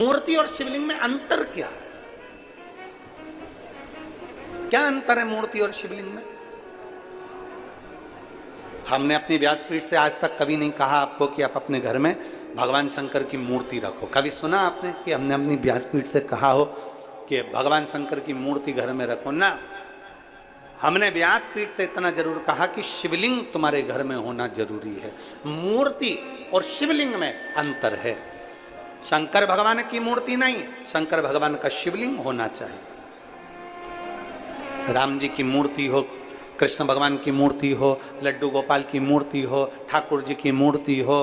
मूर्ति और शिवलिंग में अंतर क्या है? क्या अंतर है मूर्ति और शिवलिंग में? हमने अपनी व्यासपीठ से आज तक कभी नहीं कहा आपको कि आप अपने घर में भगवान शंकर की मूर्ति रखो। कभी सुना आपने कि हमने अपनी व्यासपीठ से कहा हो कि भगवान शंकर की मूर्ति घर में रखो? ना, हमने व्यासपीठ से इतना जरूर कहा कि शिवलिंग तुम्हारे घर में होना जरूरी है। मूर्ति और शिवलिंग में अंतर है। शंकर भगवान की मूर्ति नहीं, शंकर भगवान का शिवलिंग होना चाहिए। राम जी की मूर्ति हो, कृष्ण भगवान की मूर्ति हो, लड्डू गोपाल की मूर्ति हो, ठाकुर जी की मूर्ति हो,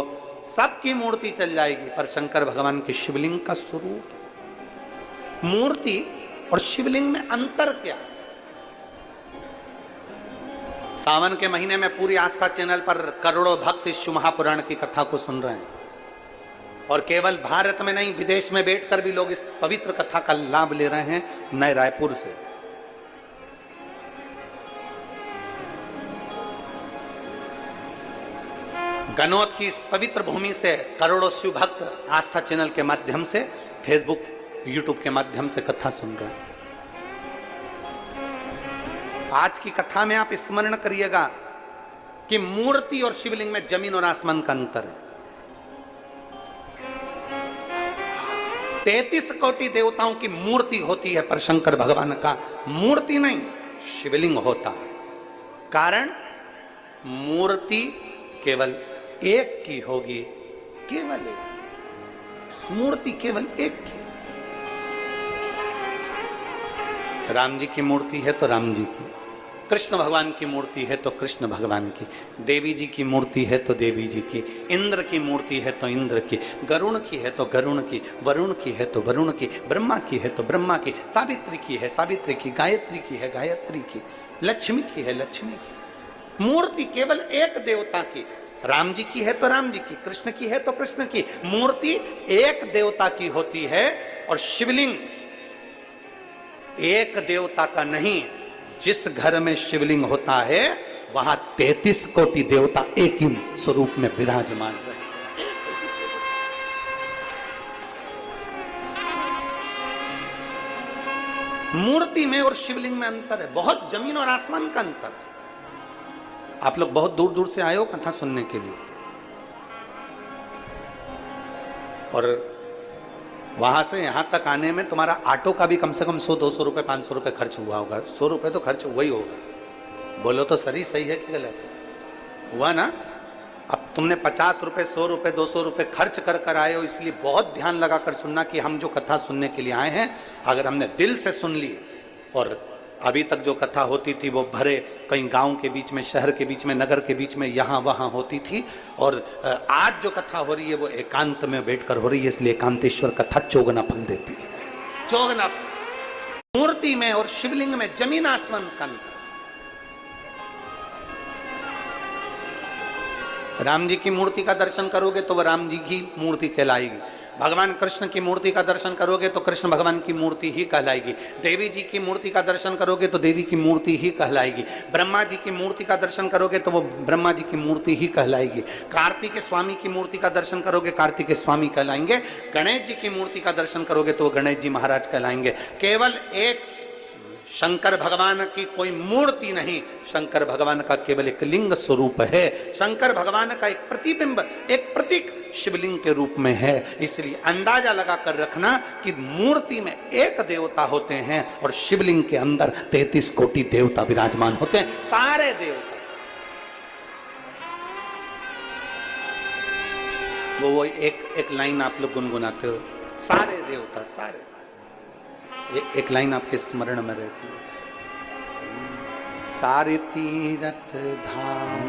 सबकी मूर्ति चल जाएगी, पर शंकर भगवान के शिवलिंग का स्वरूप। मूर्ति और शिवलिंग में अंतर क्या? सावन के महीने में पूरी आस्था चैनल पर करोड़ों भक्त इस शिव महापुराण की कथा को सुन रहे हैं, और केवल भारत में नहीं, विदेश में बैठकर भी लोग इस पवित्र कथा का लाभ ले रहे हैं। नए रायपुर से गनौत की इस पवित्र भूमि से करोड़ों शिव भक्त आस्था चैनल के माध्यम से, फेसबुक, यूट्यूब के माध्यम से कथा सुन रहे हैं। आज की कथा में आप स्मरण करिएगा कि मूर्ति और शिवलिंग में जमीन और आसमान का अंतर है। 33 कोटि देवताओं की मूर्ति होती है, पर शंकर भगवान का मूर्ति नहीं, शिवलिंग होता है। कारण मूर्ति केवल एक की होगी, केवल एक मूर्ति, केवल एक की। राम जी की मूर्ति है तो राम जी की, कृष्ण भगवान की मूर्ति है तो कृष्ण भगवान की, देवी जी की मूर्ति है तो देवी जी की, इंद्र की मूर्ति है तो इंद्र की, गरुण की है तो गरुण की, वरुण की है तो वरुण की, ब्रह्मा की है तो ब्रह्मा की, सावित्री की है सावित्री की, गायत्री की है गायत्री की, लक्ष्मी की है लक्ष्मी की। मूर्ति केवल एक देवता की। राम जी की है तो राम जी की, कृष्ण की है तो कृष्ण की। मूर्ति एक देवता की होती है, और शिवलिंग एक देवता का नहीं। जिस घर में शिवलिंग होता है वहां 33 कोटि देवता एक ही स्वरूप में विराजमान रहे। मूर्ति में और शिवलिंग में अंतर है, बहुत जमीन और आसमान का अंतर है। आप लोग बहुत दूर दूर से आए हो कथा सुनने के लिए, और वहां से यहां तक आने में तुम्हारा ऑटो का भी कम से कम 100-200 रुपए 500 रुपए खर्च हुआ होगा। 100 रुपए तो खर्च हुआ ही होगा। बोलो तो सही है कि गलत है? हुआ ना? अब तुमने 50 रुपए 100 रुपए 200 रुपए खर्च कर कर आए हो, इसलिए बहुत ध्यान लगाकर सुनना कि हम जो कथा सुनने के लिए आए हैं, अगर हमने दिल से सुन ली, और अभी तक जो कथा होती थी वो भरे कहीं गांव के बीच में, शहर के बीच में, नगर के बीच में, यहाँ वहाँ होती थी, और आज जो कथा हो रही है वो एकांत में बैठकर हो रही है, इसलिए एकांतेश्वर कथा चौगुना फल देती है। चौगुना। मूर्ति में और शिवलिंग में जमीन आसमान का अंतर। राम जी की मूर्ति का दर्शन करोगे तो वह राम जी की मूर्ति कहलाएगी। भगवान कृष्ण की मूर्ति का दर्शन करोगे तो कृष्ण भगवान की मूर्ति ही कहलाएगी। देवी जी की मूर्ति का दर्शन करोगे तो देवी की मूर्ति ही कहलाएगी। ब्रह्मा जी की मूर्ति का दर्शन करोगे तो वो ब्रह्मा जी की मूर्ति ही कहलाएगी। कार्तिक स्वामी की मूर्ति का दर्शन करोगे, कार्तिक स्वामी कहलाएंगे। गणेश जी की मूर्ति का दर्शन करोगे तो वो गणेश जी महाराज कहलाएंगे। केवल एक शंकर भगवान की कोई मूर्ति नहीं, शंकर भगवान का केवल एक लिंग स्वरूप है। शंकर भगवान का एक प्रतिबिंब, एक प्रतीक शिवलिंग के रूप में है। इसलिए अंदाजा लगाकर रखना कि मूर्ति में एक देवता होते हैं और शिवलिंग के अंदर 33 कोटि देवता विराजमान होते हैं। सारे देवता, वो एक लाइन आप लोग गुनगुनाते हो, सारे देवता, सारे। एक लाइन आपके स्मरण में रहती है, सारे तीरथ धाम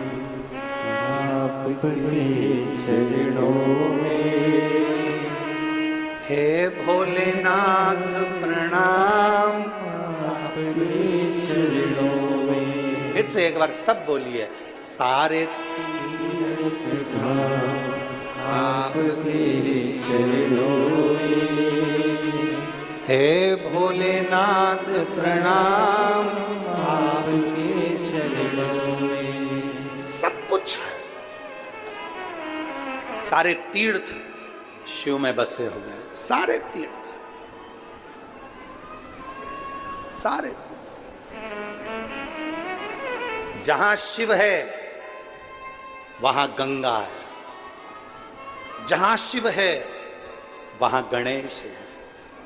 आपके चरणों में, हे भोलेनाथ प्रणाम आपके चरणों में। फिर से एक बार सब बोलिए, सारे तीरथ धाम आपके चरणों में, हे भोलेनाथ प्रणाम आपके चरणों में। सब कुछ है, सारे तीर्थ शिव में बसे हुए हैं, सारे तीर्थ, सारे। जहां शिव है वहां गंगा है, जहां शिव है वहां गणेश है,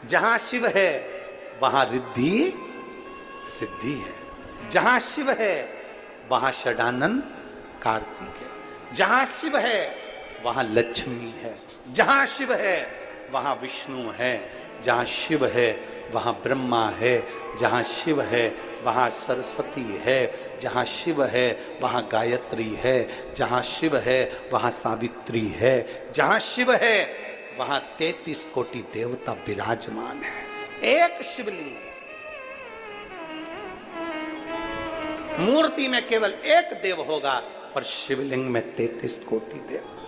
जहां शिव है वहां रिद्धि सिद्धि है, जहां शिव है वहां षडानंद कार्तिक है, जहां शिव है वहां लक्ष्मी है, जहां शिव है वहां विष्णु है, जहां शिव है वहां ब्रह्मा है, जहां शिव है वहां सरस्वती है, जहां शिव है वहां गायत्री है, जहां शिव है वहां सावित्री है, जहां शिव है वहां 33 कोटि देवता विराजमान है। एक शिवलिंग, मूर्ति में केवल एक देव होगा पर शिवलिंग में 33 कोटि देव।